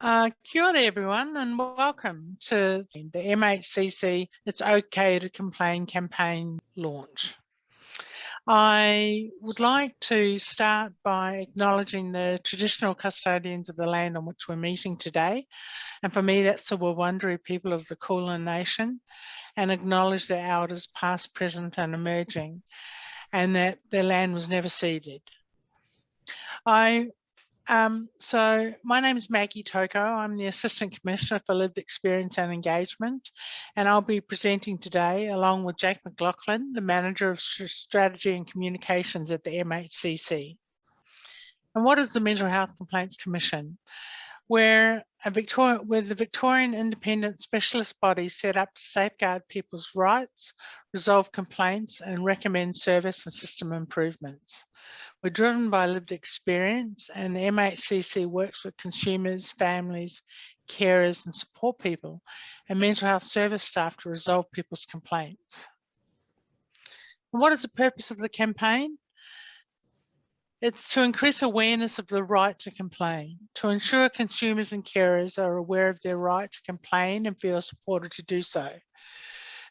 Kia ora everyone and welcome to the MHCC It's OK to Complain campaign launch. I would like to start by acknowledging the traditional custodians of the land on which we're meeting today. And for me, that's the Wurundjeri people of the Kulin Nation, and acknowledge their elders past, present and emerging, and that their land was never ceded. So my name is Maggie Toko. I'm the Assistant Commissioner for Lived Experience and Engagement, and I'll be presenting today along with Jake McLaughlin, the Manager of Strategy and Communications at the MHCC. And what is the Mental Health Complaints Commission? We're the Victorian independent specialist body set up to safeguard people's rights, resolve complaints and recommend service and system improvements. We're driven by lived experience, and the MHCC works with consumers, families, carers and support people and mental health service staff to resolve people's complaints. And what is the purpose of the campaign? It's to increase awareness of the right to complain, to ensure consumers and carers are aware of their right to complain and feel supported to do so.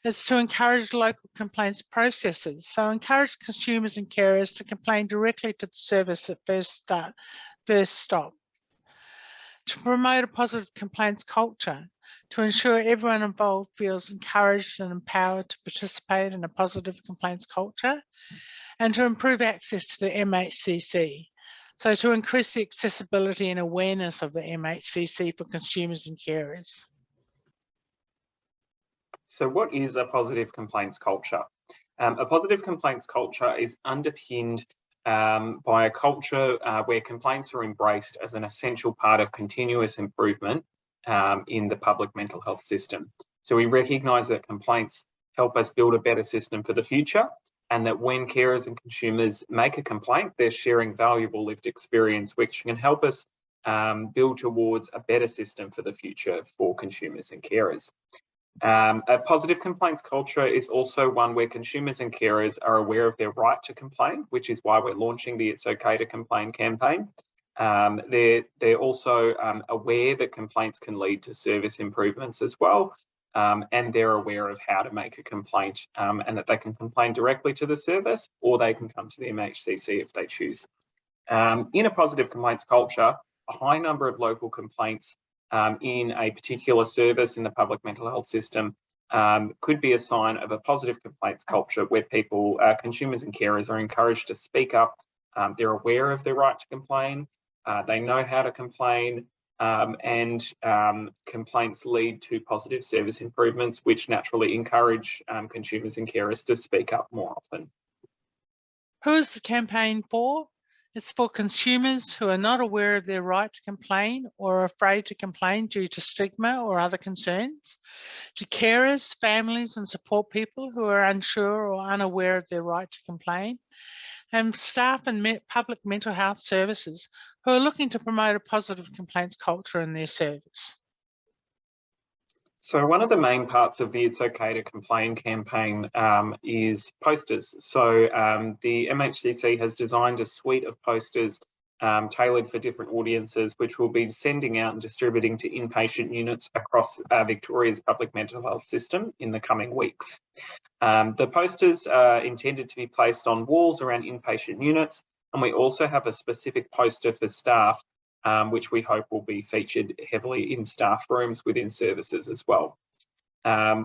It's to encourage local complaints processes, so encourage consumers and carers to complain directly to the service at first stop. To promote a positive complaints culture, to ensure everyone involved feels encouraged and empowered to participate in a positive complaints culture, and to improve access to the MHCC. So to increase the accessibility and awareness of the MHCC for consumers and carers. So what is a positive complaints culture? A positive complaints culture is underpinned by a culture where complaints are embraced as an essential part of continuous improvement in the public mental health system. So we recognise that complaints help us build a better system for the future, and that when carers and consumers make a complaint, they're sharing valuable lived experience, which can help us build towards a better system for the future for consumers and carers. A positive complaints culture is also one where consumers and carers are aware of their right to complain, which is why we're launching the It's OK to Complain campaign. They're also aware that complaints can lead to service improvements as well, and they're aware of how to make a complaint, and that they can complain directly to the service, or they can come to the MHCC if they choose. In a positive complaints culture, a high number of local complaints in a particular service in the public mental health system could be a sign of a positive complaints culture where people, consumers and carers are encouraged to speak up. They're aware of their right to complain, they know how to complain, and complaints lead to positive service improvements, which naturally encourage consumers and carers to speak up more often. Who is the campaign for? It's for consumers who are not aware of their right to complain or are afraid to complain due to stigma or other concerns, to carers, families and support people who are unsure or unaware of their right to complain, and staff and public mental health services who are looking to promote a positive complaints culture in their service. So one of the main parts of the It's OK to Complain campaign is posters. So the MHCC has designed a suite of posters tailored for different audiences, which we'll be sending out and distributing to inpatient units across Victoria's public mental health system in the coming weeks. The posters are intended to be placed on walls around inpatient units, and we also have a specific poster for staff which we hope will be featured heavily in staff rooms within services as well.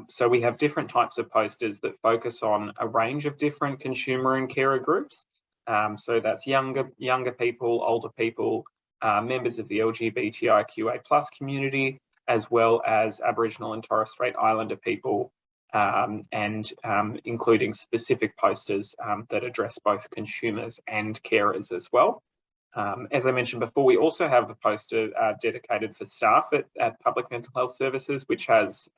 So we have different types of posters that focus on a range of different consumer and carer groups. So that's younger people, older people, members of the LGBTIQA+ community, as well as Aboriginal and Torres Strait Islander people, and including specific posters that address both consumers and carers as well. As I mentioned before, we also have a poster dedicated for staff at public mental health services, which has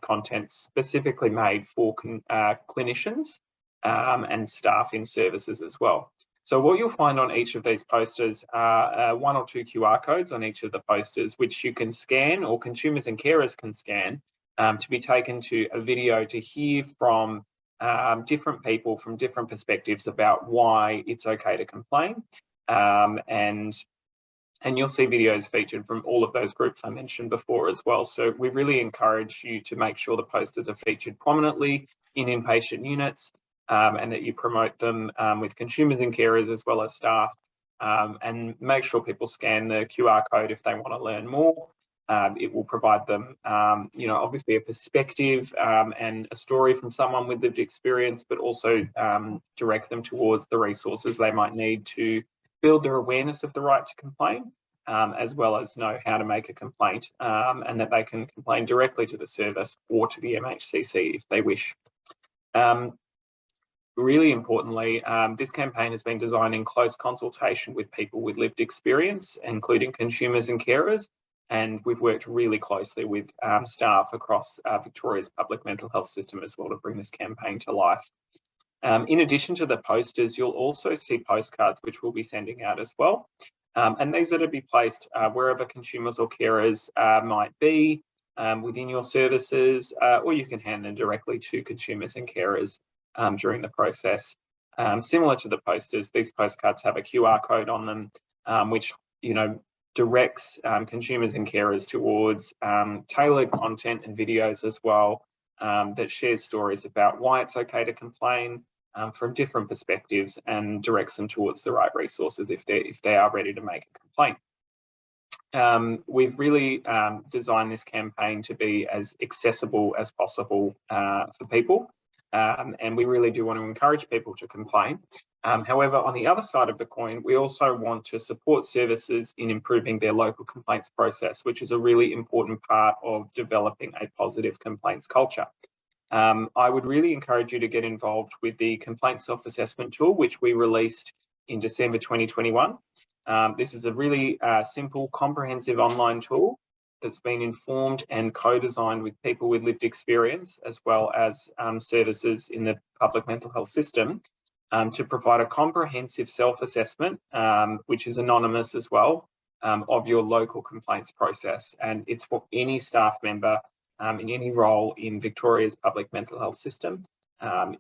content specifically made for clinicians and staff in services as well. So what you'll find on each of these posters are 1 or 2 QR codes on each of the posters, which you can scan, or consumers and carers can scan, to be taken to a video to hear from different people from different perspectives about why it's okay to complain, and And you'll see videos featured from all of those groups I mentioned before as well. So we really encourage you to make sure the posters are featured prominently in inpatient units, and that you promote them with consumers and carers as well as staff, and make sure people scan the QR code if they want to learn more. It will provide them, obviously a perspective and a story from someone with lived experience, but also direct them towards the resources they might need to build their awareness of the right to complain, as well as know how to make a complaint, and that they can complain directly to the service or to the MHCC if they wish. Really importantly, this campaign has been designed in close consultation with people with lived experience, including consumers and carers, and we've worked really closely with staff across Victoria's public mental health system as well to bring this campaign to life. In addition to the posters, you'll also see postcards which we'll be sending out as well. And these are to be placed wherever consumers or carers might be within your services, or you can hand them directly to consumers and carers during the process. Similar to the posters, these postcards have a QR code on them, which directs consumers and carers towards tailored content and videos as well, that shares stories about why it's okay to complain from different perspectives, and directs them towards the right resources if they are ready to make a complaint. We've really designed this campaign to be as accessible as possible for people, and we really do want to encourage people to complain. However, on the other side of the coin, we also want to support services in improving their local complaints process, which is a really important part of developing a positive complaints culture. I would really encourage you to get involved with the complaint self-assessment tool, which we released in December 2021. This is a really simple, comprehensive online tool that's been informed and co-designed with people with lived experience, as well as services in the public mental health system, to provide a comprehensive self-assessment, which is anonymous as well, of your local complaints process. And it's for any staff member in any role in Victoria's public mental health system.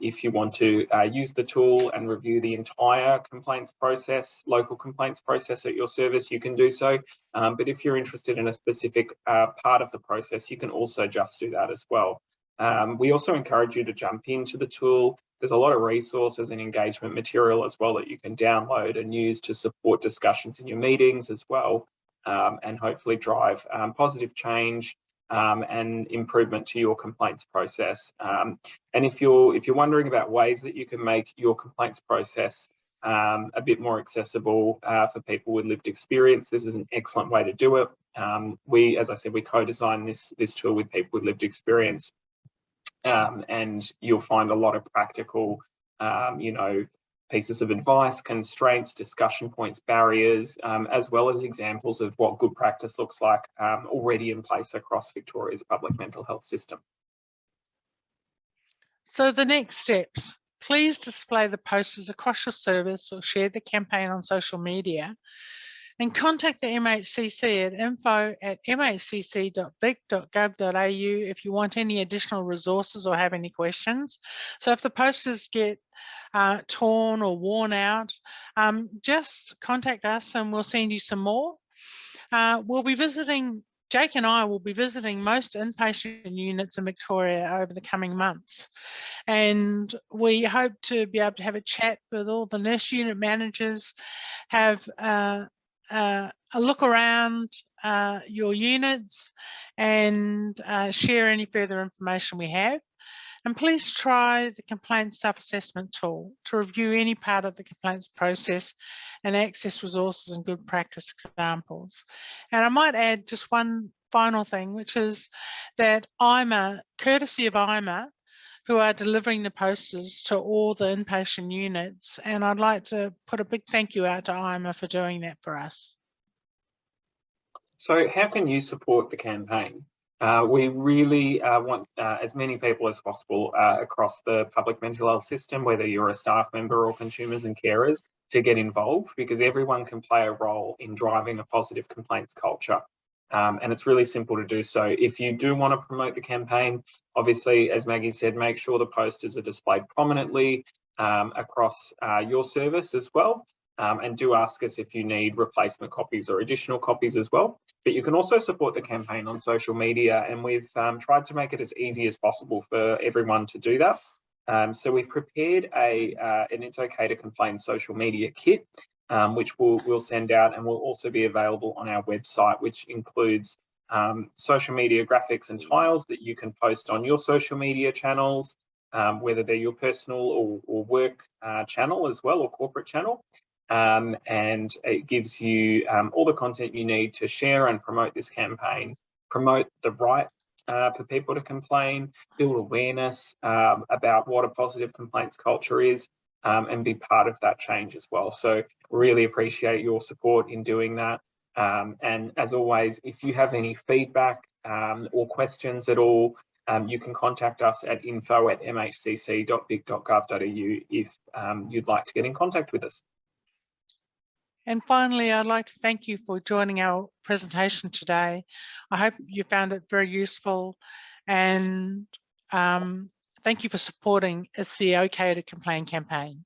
If you want to use the tool and review the entire complaints process, local complaints process at your service, you can do so. But if you're interested in a specific part of the process, you can also just do that as well. We also encourage you to jump into the tool. There's a lot of resources and engagement material as well that you can download and use to support discussions in your meetings as well, and hopefully drive positive change and improvement to your complaints process. And if you're wondering about ways that you can make your complaints process a bit more accessible for people with lived experience, this is an excellent way to do it. As I said, we co-designed this tool with people with lived experience, and you'll find a lot of practical, pieces of advice, constraints, discussion points, barriers, as well as examples of what good practice looks like already in place across Victoria's public mental health system. So the next steps, please display the posters across your service or share the campaign on social media, and contact the MHCC at info@mhcc.vic.gov.au if you want any additional resources or have any questions. So if the posters get torn or worn out, just contact us and we'll send you some more. Jake and I will be visiting most inpatient units in Victoria over the coming months. And we hope to be able to have a chat with all the nurse unit managers, have a look around your units, and share any further information we have. And please try the complaints self-assessment tool to review any part of the complaints process and access resources and good practice examples. And I might add just one final thing, which is that courtesy of IMA, who are delivering the posters to all the inpatient units, and I'd like to put a big thank you out to IMA for doing that for us. So how can you support the campaign? We really want as many people as possible across the public mental health system, whether you're a staff member or consumers and carers, to get involved, because everyone can play a role in driving a positive complaints culture. And it's really simple to do so. If you do want to promote the campaign, obviously, as Maggie said, make sure the posters are displayed prominently across your service as well. and do ask us if you need replacement copies or additional copies as well. But you can also support the campaign on social media, and we've tried to make it as easy as possible for everyone to do that. So we've prepared an It's Okay to Complain social media kit, which we'll send out, and will also be available on our website, which includes social media graphics and tiles that you can post on your social media channels, whether they're your personal or work channel as well, or corporate channel. And it gives you all the content you need to share and promote this campaign, promote the right for people to complain, build awareness about what a positive complaints culture is, and be part of that change as well. So really appreciate your support in doing that. And as always, if you have any feedback or questions at all, you can contact us at info@mhcc.vic.gov.au if you'd like to get in contact with us. And finally, I'd like to thank you for joining our presentation today. I hope you found it very useful, and thank you for supporting the OK to Complain campaign.